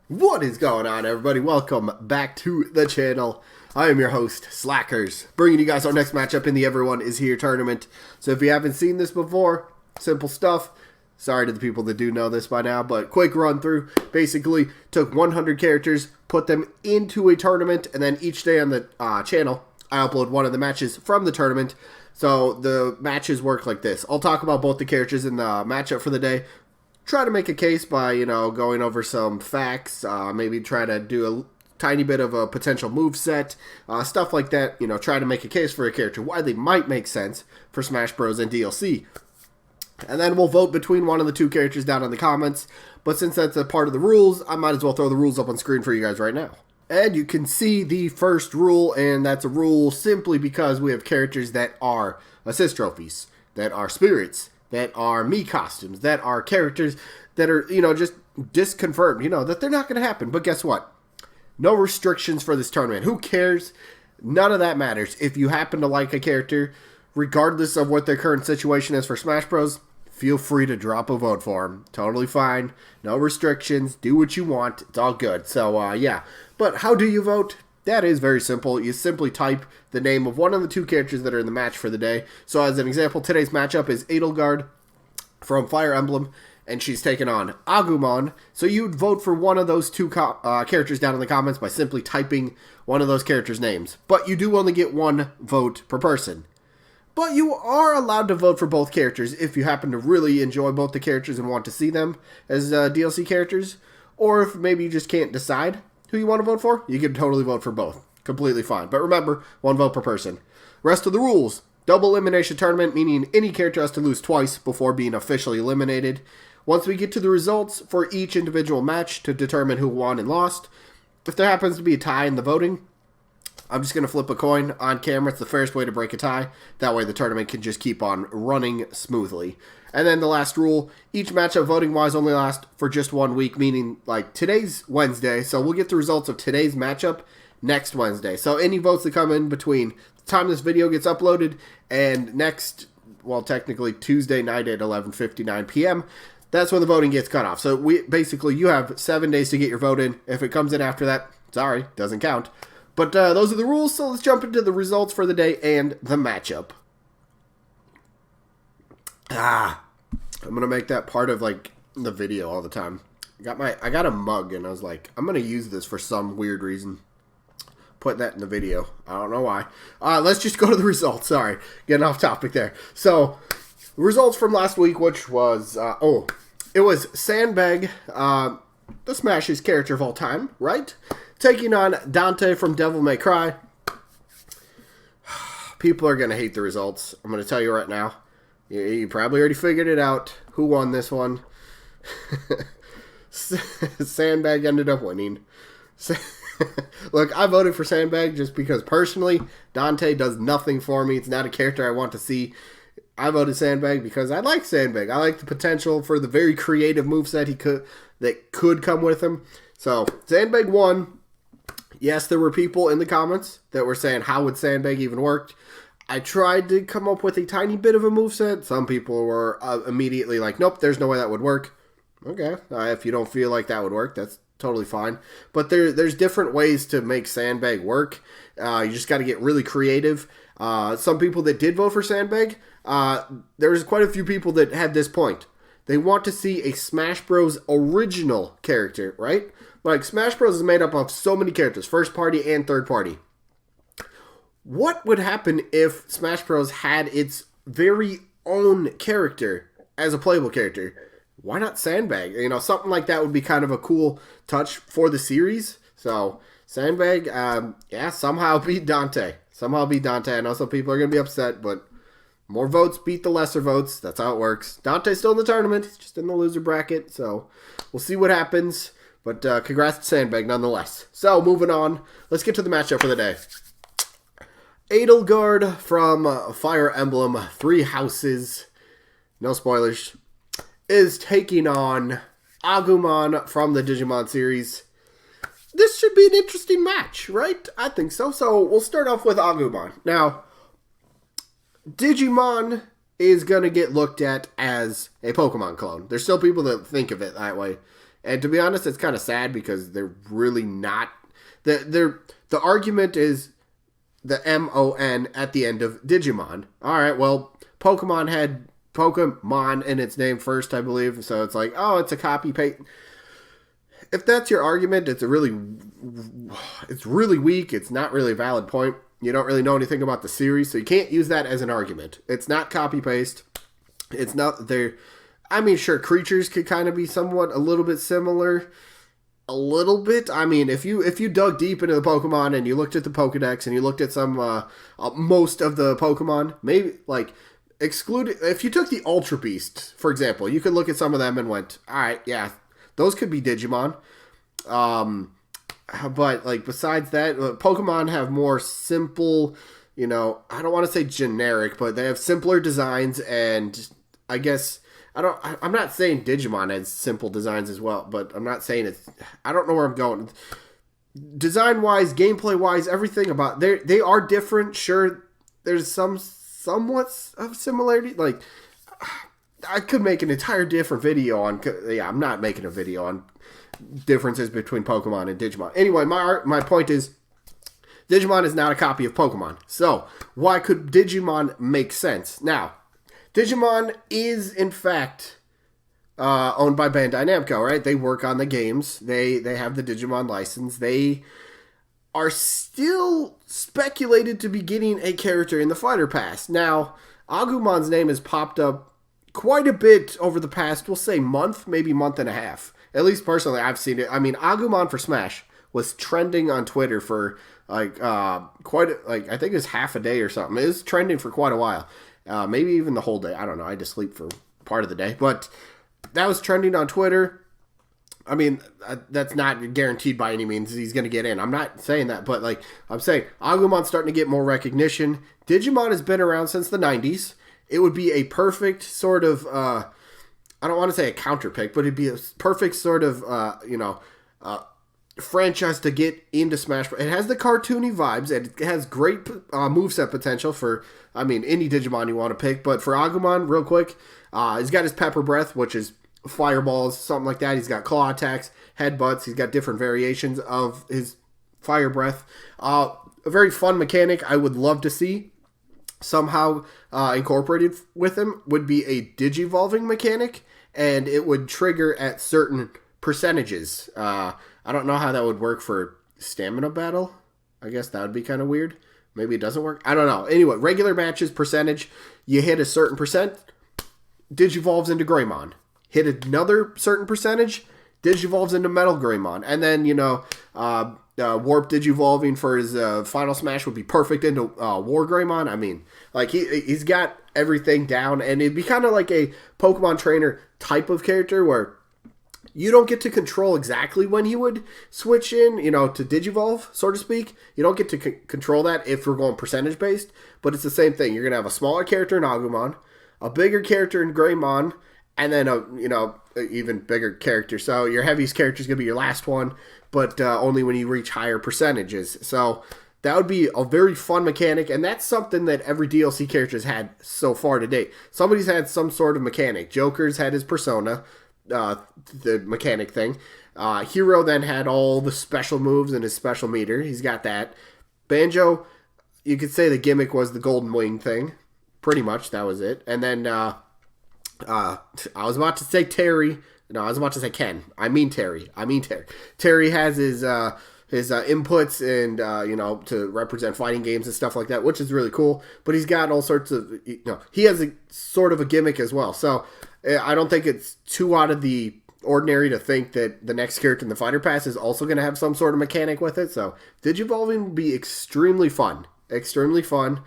What is going on, everybody? Welcome back to the channel. I am your host, Slackerz, bringing you guys our next matchup in the Everyone Is Here tournament. So if you haven't seen this before, simple stuff. Sorry to the people that do know this by now, but quick run through. Basically, took 100 characters, put them into a tournament, and then each day on the channel, I upload one of the matches from the tournament. So the matches work like this. I'll talk about both the characters in the matchup for the day. Try to make a case by, going over some facts, maybe try to do a tiny bit of a potential move set, stuff like that, try to make a case for a character, why they might make sense for Smash Bros. And DLC. And then we'll vote between one of the two characters down in the comments, but since that's a part of the rules, I might as well throw the rules up on screen for you guys right now. And you can see the first rule, and that's a rule simply because we have characters that are assist trophies, that are spirits, that are Mii costumes, that are characters that are, just disconfirmed, that they're not going to happen. But guess what? No restrictions for this tournament. Who cares? None of that matters. If you happen to like a character, regardless of what their current situation is for Smash Bros., feel free to drop a vote for them. Totally fine. No restrictions. Do what you want. It's all good. So, yeah. But how do you vote? That is very simple. You simply type the name of one of the two characters that are in the match for the day. So as an example, today's matchup is Edelgard from Fire Emblem, and she's taking on Agumon. So you'd vote for one of those two characters down in the comments by simply typing one of those characters' names. But you do only get one vote per person. But you are allowed to vote for both characters if you happen to really enjoy both the characters and want to see them as DLC characters. Or if maybe you just can't decide who you want to vote for, you can totally vote for both. Completely fine. But remember, one vote per person. Rest of the rules. Double elimination tournament, meaning any character has to lose twice before being officially eliminated. Once we get to the results for each individual match to determine who won and lost, if there happens to be a tie in the voting, I'm just going to flip a coin on camera. It's the fairest way to break a tie. That way the tournament can just keep on running smoothly. And then the last rule, each matchup voting-wise only lasts for just 1 week, meaning like today's Wednesday, so we'll get the results of today's matchup next Wednesday. So any votes that come in between the time this video gets uploaded and next, well, technically Tuesday night at 11:59 p.m., that's when the voting gets cut off. So you have 7 days to get your vote in. If it comes in after that, sorry, doesn't count. But those are the rules, so let's jump into the results for the day and the matchup. I'm going to make that part of, the video all the time. I got a mug, and I was like, I'm going to use this for some weird reason. Put that in the video. I don't know why. Let's just go to the results. Sorry, getting off topic there. So, results from last week, which was, it was Sandbag, the Smash's character of all time, right? Taking on Dante from Devil May Cry. People are going to hate the results. I'm going to tell you right now. You probably already figured it out. Who won this one? Sandbag ended up winning. Look, I voted for Sandbag just because personally, Dante does nothing for me. It's not a character I want to see. I voted Sandbag because I like Sandbag. I like the potential for the very creative moveset that could come with him. So, Sandbag won. Yes, there were people in the comments that were saying, how would Sandbag even work? I tried to come up with a tiny bit of a moveset. Some people were immediately like, nope, there's no way that would work. Okay, if you don't feel like that would work, that's totally fine. But there's different ways to make Sandbag work. You just got to get really creative. Some people that did vote for Sandbag, there was quite a few people that had this point. They want to see a Smash Bros. Original character, right? Like, Smash Bros. Is made up of so many characters, first party and third party. What would happen if Smash Bros. Had its very own character as a playable character? Why not Sandbag? Something like that would be kind of a cool touch for the series. So, Sandbag, somehow beat Dante. I know some people are going to be upset, but more votes beat the lesser votes. That's how it works. Dante's still in the tournament. He's just in the loser bracket, so we'll see what happens. But congrats to Sandbag nonetheless. So, moving on. Let's get to the matchup for the day. Edelgard from Fire Emblem Three Houses, no spoilers, is taking on Agumon from the Digimon series. This should be an interesting match, right? I think so. So we'll start off with Agumon. Now, Digimon is going to get looked at as a Pokemon clone. There's still people that think of it that way. And to be honest, it's kind of sad because they're really not. The argument is the MON at the end of Digimon. All right, well, Pokemon had Pokemon in its name first, I believe. So it's like, oh, it's a copy paste. If that's your argument, it's really weak. It's not really a valid point. You don't really know anything about the series, so you can't use that as an argument. It's not copy paste. It's not there. I mean, sure, creatures could kind of be somewhat a little bit similar. A little bit. I mean, if you dug deep into the Pokemon and you looked at the Pokedex and you looked at some most of the Pokemon, maybe like exclude if you took the Ultra Beast, for example, you could look at some of them and went, all right, yeah, those could be Digimon. But like besides that, Pokemon have more simple, I don't want to say generic, but they have simpler designs, and I guess I'm not saying Digimon has simple designs as well, but I'm not saying it's. I don't know where I'm going. Design-wise, gameplay-wise, everything about they are different. Sure, there's somewhat of similarity. Like I could make an entire different video on. Yeah, I'm not making a video on differences between Pokemon and Digimon. Anyway, my point is, Digimon is not a copy of Pokemon. So why could Digimon make sense now? Digimon is, in fact, owned by Bandai Namco, right? They work on the games. They have the Digimon license. They are still speculated to be getting a character in the Fighter Pass. Now, Agumon's name has popped up quite a bit over the past, we'll say, month, maybe month and a half. At least personally, I've seen it. I mean, Agumon for Smash was trending on Twitter for, I think it was half a day or something. It was trending for quite a while. Maybe even the whole day. I don't know. I had to sleep for part of the day. But that was trending on Twitter. I mean, that's not guaranteed by any means he's going to get in. I'm not saying that. But like I'm saying, Agumon's starting to get more recognition. Digimon has been around since the 90s. It would be a perfect sort of, I don't want to say a counter pick, but it'd be a perfect sort of, franchise to get into Smash Bros. It has the cartoony vibes, and it has great moveset potential for, any Digimon you want to pick. But for Agumon, real quick, he's got his Pepper Breath, which is fireballs, something like that. He's got claw attacks, headbutts. He's got different variations of his Fire Breath. A very fun mechanic I would love to see somehow incorporated with him would be a Digivolving mechanic, and it would trigger at certain percentages. I don't know how that would work for stamina battle. I guess that would be kind of weird. Maybe it doesn't work. I don't know. Anyway, regular matches, percentage. You hit a certain percent, Digivolves into Greymon. Hit another certain percentage, Digivolves into Metal Greymon. And then, Warp Digivolving for his Final Smash would be perfect into War Greymon. I mean, like, he's got everything down. And it'd be kind of like a Pokemon trainer type of character where you don't get to control exactly when he would switch in, to Digivolve, so to speak. You don't get to control that if we're going percentage-based, but it's the same thing. You're going to have a smaller character in Agumon, a bigger character in Greymon, and then a even bigger character. So your heaviest character is going to be your last one, but only when you reach higher percentages. So that would be a very fun mechanic, and that's something that every DLC character has had so far to date. Somebody's had some sort of mechanic. Joker's had his persona, the mechanic thing. Hero then had all the special moves and his special meter. He's got that. Banjo, you could say the gimmick was the golden wing thing. Pretty much, that was it. And then, I was about to say Terry. No, I was about to say Ken. I mean Terry. Terry has his inputs and, to represent fighting games and stuff like that, which is really cool. But he's got all sorts of, he has a sort of a gimmick as well. So I don't think it's too out of the ordinary to think that the next character in the Fighter Pass is also going to have some sort of mechanic with it. So Digivolving would be extremely fun. Extremely fun.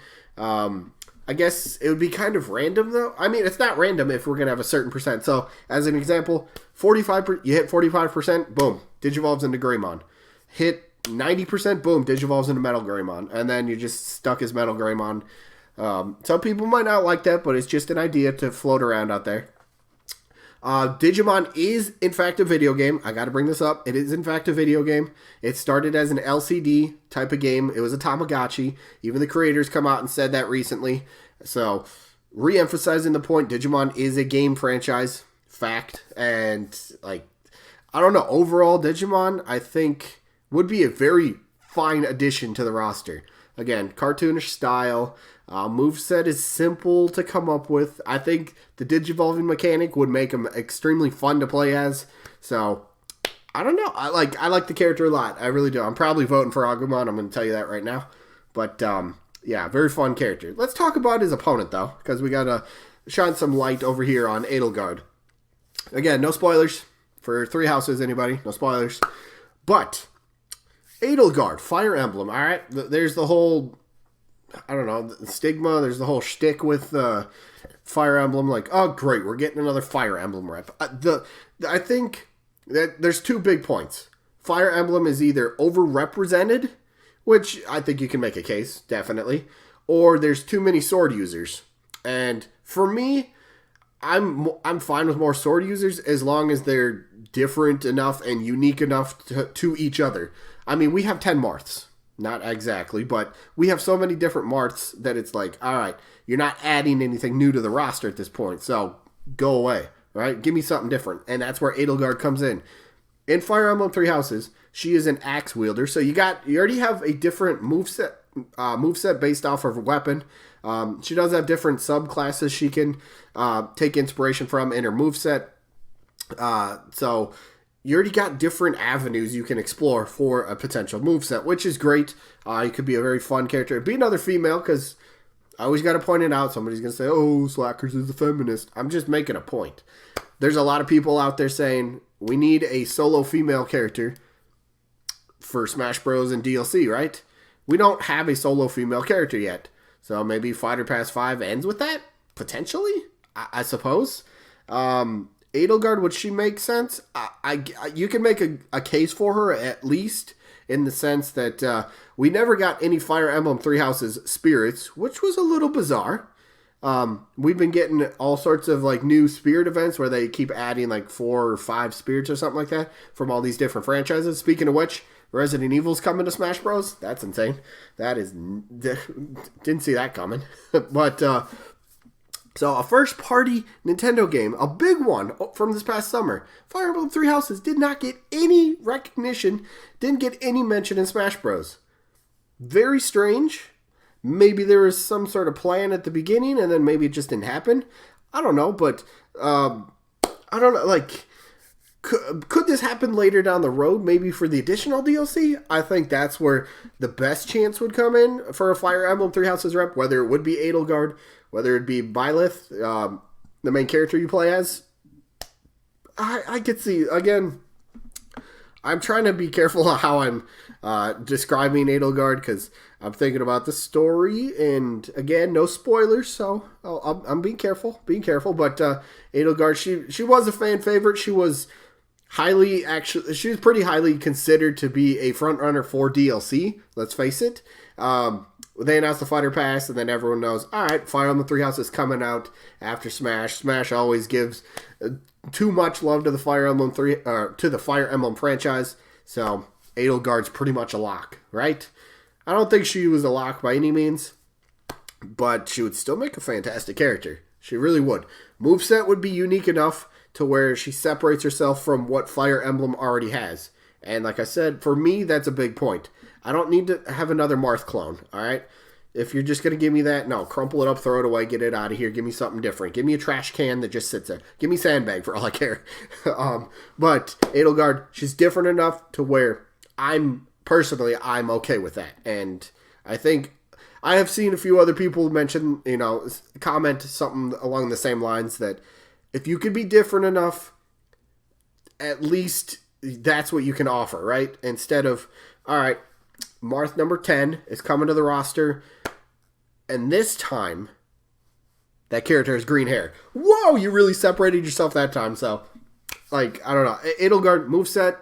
I guess it would be kind of random, though. I mean, it's not random if we're going to have a certain percent. So, as an example, you hit 45%, boom, Digivolves into Greymon. Hit 90%, boom, Digivolves into Metal Greymon. And then you just stuck as Metal Greymon. Some people might not like that, but it's just an idea to float around out there. Digimon is, in fact, a video game. I got to bring this up. It is, in fact, a video game. It started as an LCD type of game. It was a Tamagotchi. Even the creators come out and said that recently. So, re-emphasizing the point, Digimon is a game franchise. Fact. And, I don't know. Overall, Digimon, I think, would be a very fine addition to the roster. Again, cartoonish style. Moveset is simple to come up with. I think the Digivolving mechanic would make him extremely fun to play as. So, I don't know. I like the character a lot. I really do. I'm probably voting for Agumon. I'm going to tell you that right now. But, yeah, very fun character. Let's talk about his opponent, though, because we got to shine some light over here on Edelgard. Again, no spoilers for 3 houses, anybody. No spoilers. But Edelgard, Fire Emblem, all right? There's the whole, I don't know, the stigma. There's the whole shtick with Fire Emblem. Like, oh, great, we're getting another Fire Emblem rep. I think that there's 2 big points. Fire Emblem is either overrepresented, which I think you can make a case, definitely, or there's too many sword users. And for me, I'm fine with more sword users as long as they're different enough and unique enough to each other. I mean, we have 10 Marths. Not exactly, but we have so many different Marths that it's like, all right, you're not adding anything new to the roster at this point, so go away, right? Give me something different. And that's where Edelgard comes in. In Fire Emblem 3 Houses, she is an axe wielder, so you already have a different moveset based off of her weapon. She does have different subclasses she can take inspiration from in her moveset. So you already got different avenues you can explore for a potential moveset, which is great. You could be a very fun character. Be another female, because I always got to point it out. Somebody's going to say, oh, Slackerz is a feminist. I'm just making a point. There's a lot of people out there saying we need a solo female character for Smash Bros. And DLC, right? We don't have a solo female character yet. So maybe Fighter Pass 5 ends with that? Potentially? I suppose. Edelgard, would she make sense? You can make a case for her, at least, in the sense that we never got any Fire Emblem 3 Houses spirits, which was a little bizarre. We've been getting all sorts of like new spirit events where they keep adding like 4 or 5 spirits or something like that from all these different franchises. Speaking of which, Resident Evil's coming to Smash Bros. That's insane. That is... Didn't see that coming. But... So, a first-party Nintendo game, a big one from this past summer. Fire Emblem 3 Houses did not get any recognition, didn't get any mention in Smash Bros. Very strange. Maybe there was some sort of plan at the beginning, and then maybe it just didn't happen. I don't know, but I don't know, like... Could this happen later down the road, maybe for the additional DLC? I think that's where the best chance would come in for a Fire Emblem 3 Houses rep, whether it would be Edelgard, whether it be Byleth, the main character you play as. I could see, again, I'm trying to be careful how I'm describing Edelgard, because I'm thinking about the story, and again, no spoilers, so I'm being careful, but Edelgard, she was a fan favorite. She was she was pretty highly considered to be a front runner for DLC, let's face it. They announced the Fighter Pass, and then everyone knows, alright, Fire Emblem 3 Houses is coming out after Smash. Smash always gives too much love to the Fire Emblem franchise, so Edelgard's pretty much a lock, right? I don't think she was a lock by any means, but she would still make a fantastic character. She really would. Moveset would be unique enough to where she separates herself from what Fire Emblem already has. And like I said, for me, that's a big point. I don't need to have another Marth clone, alright? If you're just going to give me that, no, crumple it up, throw it away, get it out of here, give me something different. Give me a trash can that just sits there. Give me Sandbag for all I care. But Edelgard, she's different enough to where I'm okay with that. And I think I have seen a few other people mention, comment something along the same lines that if you could be different enough, at least that's what you can offer, right? Instead of, all right, Marth number 10 is coming to the roster, and this time, that character has green hair. Whoa, you really separated yourself that time. So, like, I don't know. Edelgard, moveset,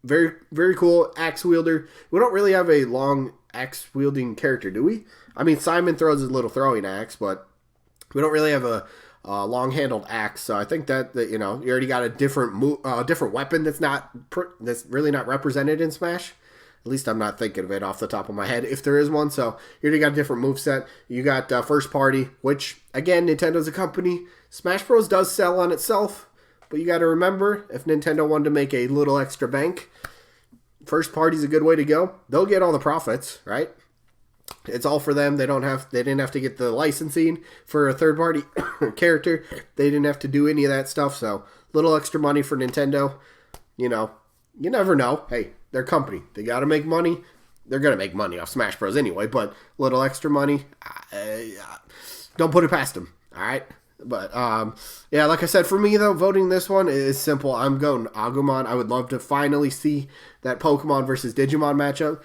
very, very cool. Axe wielder. We don't really have a long axe wielding character, do we? I mean, Simon throws his little throwing axe, but we don't really have a long-handled axe. So I think that you already got a different weapon that's really not represented in Smash. At least I'm not thinking of it off the top of my head, if there is one. So you already got a different moveset. You got first party, which, again, Nintendo's a company. Smash Bros. Does sell on itself, But you got to remember, if Nintendo wanted to make a little extra bank, first party's a good way to go. They'll get all the profits, right? It's all for them. They didn't have to get the licensing for a third party character. They didn't have to do any of that stuff. So little extra money for Nintendo. You know, you never know. Hey, they're a company. They got to make money. They're going to make money off Smash Bros. Anyway, but little extra money, don't put it past them. All right. But, yeah, like I said, for me, though, voting this one is simple. I'm going Agumon. I would love to finally see that Pokemon versus Digimon matchup.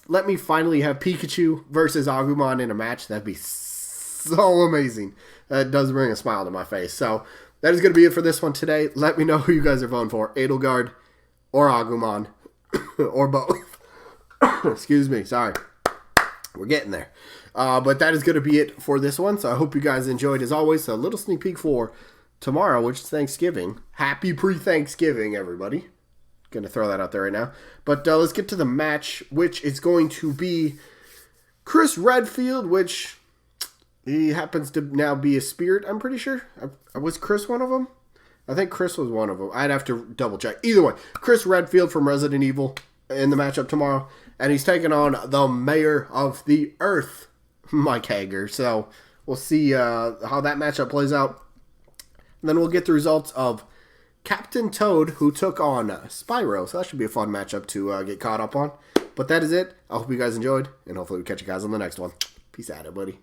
Let me finally have Pikachu versus Agumon in a match. That'd be so amazing. That does bring a smile to my face. So, that is going to be it for this one today. Let me know who you guys are voting for. Edelgard or Agumon or both. Excuse me. Sorry. We're getting there. But that is going to be it for this one. So I hope you guys enjoyed as always. So a little sneak peek for tomorrow, which is Thanksgiving. Happy pre-Thanksgiving, everybody. Going to throw that out there right now. But let's get to the match, which is going to be Chris Redfield, which he happens to now be a spirit, I'm pretty sure. Was Chris one of them? I think Chris was one of them. I'd have to double check. Either way, Chris Redfield from Resident Evil in the matchup tomorrow. And he's taking on the Mayor of the Earth, Mike Hager. So we'll see how that matchup plays out. And then we'll get the results of Captain Toad, who took on Spyro. So that should be a fun matchup to get caught up on. But that is it. I hope you guys enjoyed, and hopefully we catch you guys on the next one. Peace out, everybody.